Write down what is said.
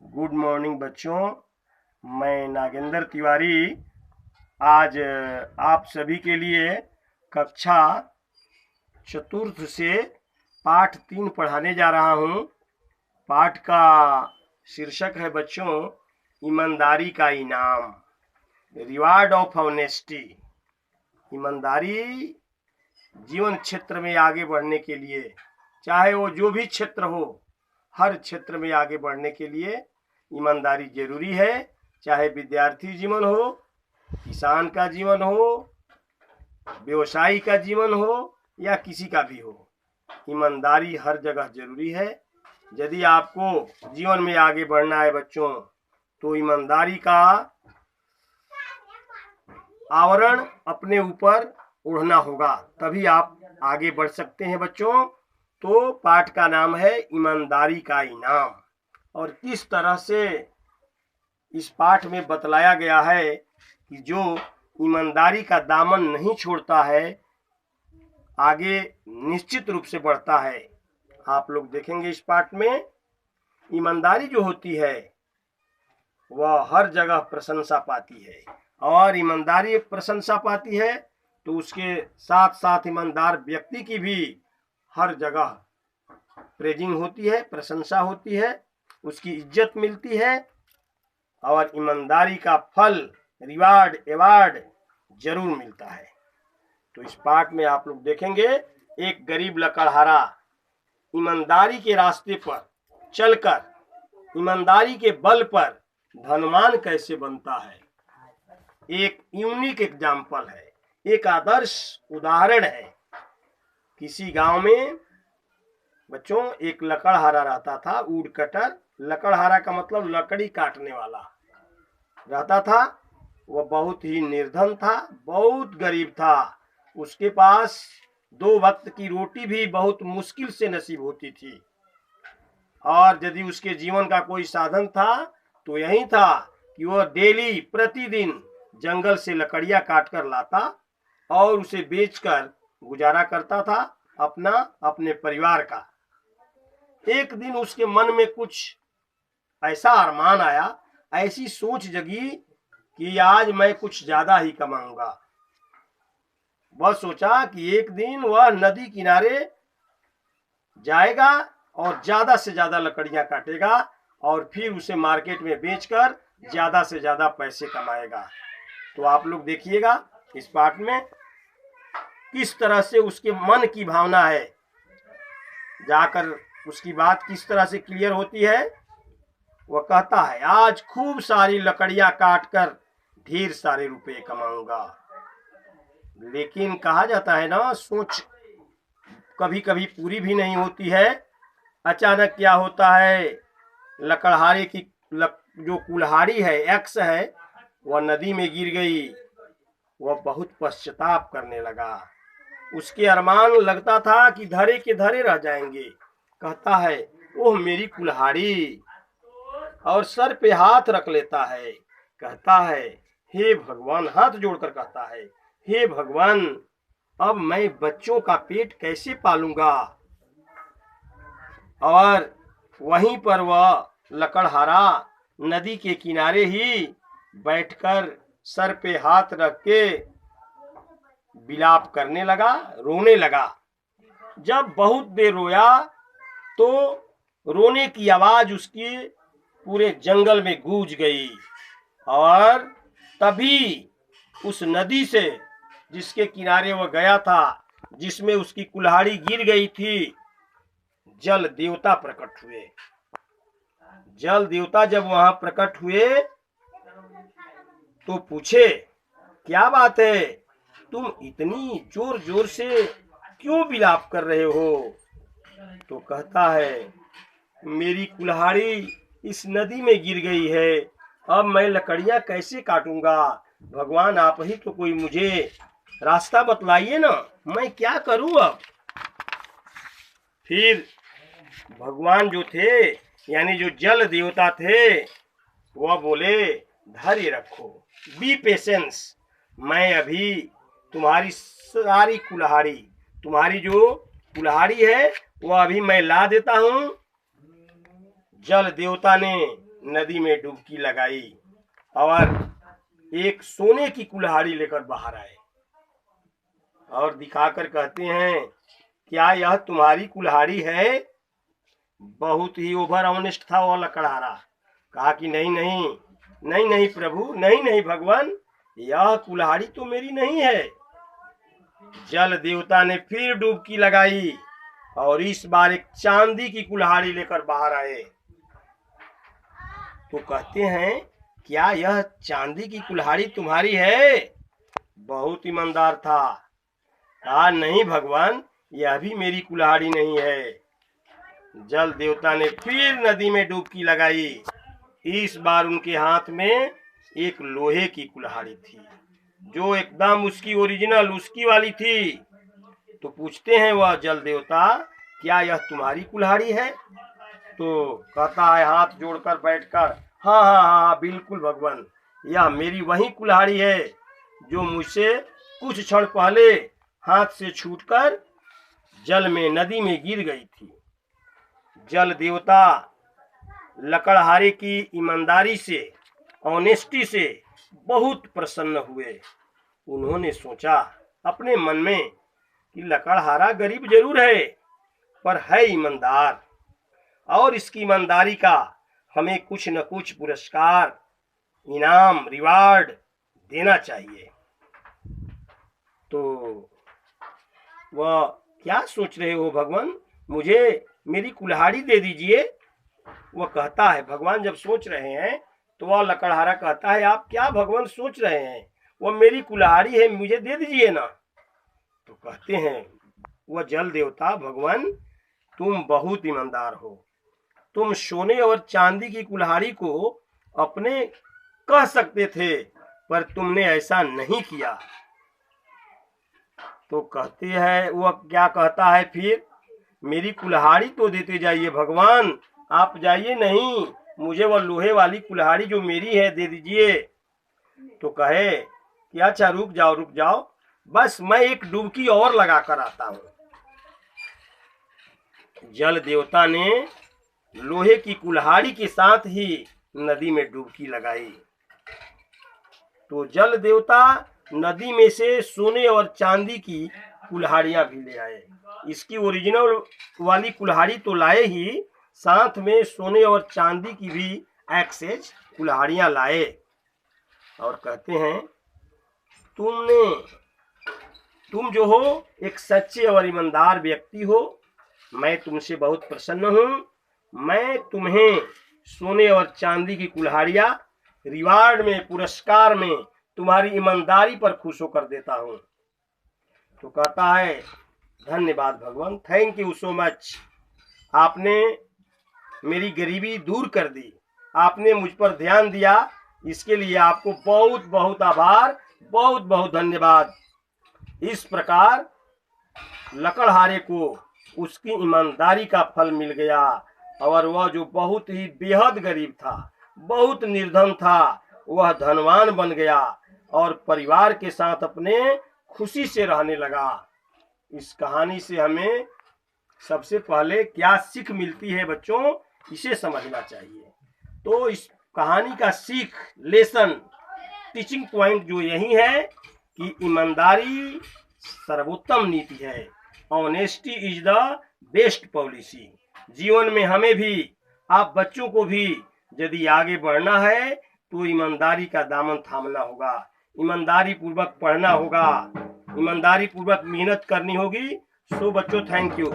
Good morning बच्चों। मैं नागेंद्र तिवारी आज आप सभी के लिए कक्षा चतुर्थ से पाठ 3 पढ़ाने जा रहा हूँ। पाठ का शीर्षक है बच्चों ईमानदारी का इनाम, रिवार्ड ऑफ ऑनेस्टी। ईमानदारी जीवन क्षेत्र में आगे बढ़ने के लिए, चाहे वो जो भी क्षेत्र हो, हर क्षेत्र में आगे बढ़ने के लिए ईमानदारी जरूरी है। चाहे विद्यार्थी जीवन हो, किसान का जीवन हो, व्यवसायी का जीवन हो या किसी का भी हो, ईमानदारी हर जगह जरूरी है। यदि आपको जीवन में आगे बढ़ना है बच्चों, तो ईमानदारी का आवरण अपने ऊपर ओढ़ना होगा, तभी आप आगे बढ़ सकते हैं बच्चों। तो पाठ का नाम है ईमानदारी का इनाम, और किस तरह से इस पाठ में बतलाया गया है कि जो ईमानदारी का दामन नहीं छोड़ता है, आगे निश्चित रूप से बढ़ता है। आप लोग देखेंगे इस पाठ में ईमानदारी जो होती है वह हर जगह प्रशंसा पाती है, और ईमानदारी प्रशंसा पाती है तो उसके साथ साथ ईमानदार व्यक्ति की भी हर जगह प्रेजिंग होती है, प्रशंसा होती है, उसकी इज्जत मिलती है, और ईमानदारी का फल, रिवार्ड, एवार्ड जरूर मिलता है। तो इस पाठ में आप लोग देखेंगे एक गरीब लकड़हारा ईमानदारी के रास्ते पर चलकर ईमानदारी के बल पर धनवान कैसे बनता है। एक यूनिक एग्जाम्पल है, एक आदर्श उदाहरण है। किसी गांव में बच्चों एक लकड़हारा रहता था, वुड कटर। लकड़हारा का मतलब लकड़ी काटने वाला रहता था। वह बहुत ही निर्धन था, बहुत गरीब था। उसके पास 2 वक्त की रोटी भी बहुत मुश्किल से नसीब होती थी, और यदि उसके जीवन का कोई साधन था तो यही था कि वह डेली, प्रतिदिन जंगल से लकड़ियां काटकर लाता और उसे बेचकर गुजारा करता था अपना, अपने परिवार का। एक दिन उसके मन में कुछ ऐसा अरमान आया, ऐसी सोच जगी कि आज मैं कुछ ज्यादा ही कमाऊंगा। वह सोचा कि एक दिन वह नदी किनारे जाएगा और ज्यादा से ज्यादा लकड़ियां काटेगा और फिर उसे मार्केट में बेचकर ज्यादा से ज्यादा पैसे कमाएगा। तो आप लोग देखिएगा इस पाठ में किस तरह से उसके मन की भावना है, जाकर उसकी बात किस तरह से क्लियर होती है। वह कहता है, आज खूब सारी लकड़ियां काटकर ढेर सारे रुपए कमाऊंगा। लेकिन कहा जाता है ना, सोच कभी कभी पूरी भी नहीं होती है। अचानक क्या होता है, लकड़हारे की जो कुल्हाड़ी है, एक्स है, वह नदी में गिर गई। वह बहुत पश्चाताप करने लगा। उसके अरमान लगता था कि धरे के धरे रह जाएंगे। कहता है, ओह मेरी कुल्हाड़ी, और सर पे हाथ रख लेता है। कहता है, हे भगवान, हाथ जोड़कर कहता है, हे भगवान, अब मैं बच्चों का पेट कैसे पालूंगा। और वहीं पर वह लकड़हारा नदी के किनारे ही बैठकर सर पे हाथ रख के विलाप करने लगा, रोने लगा। जब बहुत देर रोया तो रोने की आवाज उसकी पूरे जंगल में गूंज गई, और तभी उस नदी से जिसके किनारे वह गया था, जिसमें उसकी कुल्हाड़ी गिर गई थी, जल देवता प्रकट हुए। जल देवता जब वहां प्रकट हुए तो पूछे, क्या बात है, तुम इतनी जोर जोर से क्यों विलाप कर रहे हो। तो कहता है, मेरी कुल्हाड़ी इस नदी में गिर गई है, अब मैं लकड़ियां कैसे काटूंगा। भगवान, आप ही तो कोई मुझे रास्ता बतलाइए ना, मैं क्या करूं अब। फिर भगवान जो थे, यानी जो जल देवता थे, वह बोले, धैर्य रखो, बी पेशेंस, मैं अभी तुम्हारी सारी कुल्हाड़ी, तुम्हारी जो कुल्हाड़ी है वह अभी मैं ला देता हूं। जल देवता ने नदी में डुबकी लगाई और एक सोने की कुल्हाड़ी लेकर बाहर आए और दिखाकर कहते हैं, क्या यह तुम्हारी कुल्हाड़ी है? बहुत ही ओवर ऑनेस्ट था वह लकड़हारा। कहा कि नहीं नहीं नहीं नहीं प्रभु, नहीं नहीं भगवान, यह कुल्हाड़ी तो मेरी नहीं है। जल देवता ने फिर डुबकी लगाई और इस बार एक चांदी की कुल्हाड़ी लेकर बाहर आए। तो कहते हैं, क्या यह चांदी की कुल्हाड़ी तुम्हारी है? बहुत ईमानदार था। कहा नहीं भगवान, यह भी मेरी कुल्हाड़ी नहीं है। जल देवता ने फिर नदी में डुबकी लगाई। इस बार उनके हाथ में एक लोहे की कुल्हाड़ी थी जो एकदम उसकी ओरिजिनल उसकी वाली थी। तो पूछते हैं वह जल देवता, क्या यह तुम्हारी कुल्हाड़ी है? तो कहता है हाथ जोड़कर बैठकर, हाँ हाँ हाँ बिल्कुल भगवान, यह मेरी वही कुल्हाड़ी है जो मुझसे कुछ क्षण पहले हाथ से छूटकर जल में नदी में गिर गई थी। जल देवता लकड़हारे की ईमानदारी से, ऑनेस्टी से बहुत प्रसन्न हुए। उन्होंने सोचा अपने मन में कि लकड़हारा गरीब जरूर है पर है ईमानदार, और इसकी ईमानदारी का हमें कुछ न कुछ पुरस्कार, इनाम, रिवार्ड देना चाहिए। तो वह क्या सोच रहे हो भगवान, मुझे मेरी कुल्हाड़ी दे दीजिए। वह कहता है, भगवान जब सोच रहे हैं तो वह लकड़हारा कहता है, आप क्या भगवान सोच रहे हैं, वह मेरी कुल्हाड़ी है, मुझे दे दीजिए ना। तो कहते हैं वह जल देवता, भगवान तुम बहुत ईमानदार हो, तुम सोने और चांदी की कुल्हाड़ी को अपने कह सकते थे पर तुमने ऐसा नहीं किया। तो कहते हैं, वह क्या कहता है फिर, मेरी कुल्हाड़ी तो देते जाइए भगवान, आप जाइए नहीं, मुझे वह लोहे वाली कुल्हाड़ी जो मेरी है दे दीजिए। तो कहे कि अच्छा रुक जाओ, बस मैं एक डुबकी और लगा कर आता हूँ। जल देवता ने लोहे की कुल्हाड़ी के साथ ही नदी में डुबकी लगाई। तो जल देवता नदी में से सोने और चांदी की कुल्हाड़ियां भी ले आए। इसकी ओरिजिनल वाली कुल्हाड़ी तो लाए ही, साथ में सोने और चांदी की भी एक्सेज कुल्हाड़ियां लाए और कहते हैं, तुम जो हो एक सच्चे और ईमानदार व्यक्ति हो, मैं तुमसे बहुत प्रसन्न हूँ। मैं तुम्हें सोने और चांदी की कुल्हाड़ियां रिवार्ड में, पुरस्कार में तुम्हारी ईमानदारी पर खुश होकर देता हूँ। तो कहता है, धन्यवाद भगवान, थैंक यू सो मच, आपने मेरी गरीबी दूर कर दी, आपने मुझ पर ध्यान दिया, इसके लिए आपको बहुत बहुत आभार, बहुत बहुत धन्यवाद। इस प्रकार लकड़हारे को उसकी ईमानदारी का फल मिल गया और वह जो बहुत ही बेहद गरीब था, बहुत निर्धन था, वह धनवान बन गया और परिवार के साथ अपने खुशी से रहने लगा। इस कहानी से हमें सबसे पहले क्या सीख मिलती है बच्चों, इसे समझना चाहिए। तो इस कहानी का सीख, लेसन, टीचिंग पॉइंट जो यही है कि ईमानदारी सर्वोत्तम नीति है। Honesty is the best policy. जीवन में हमें भी, आप बच्चों को भी यदि आगे बढ़ना है तो ईमानदारी का दामन थामना होगा, ईमानदारी पूर्वक पढ़ना होगा, ईमानदारी पूर्वक मेहनत करनी होगी। सो बच्चों, थैंक यू।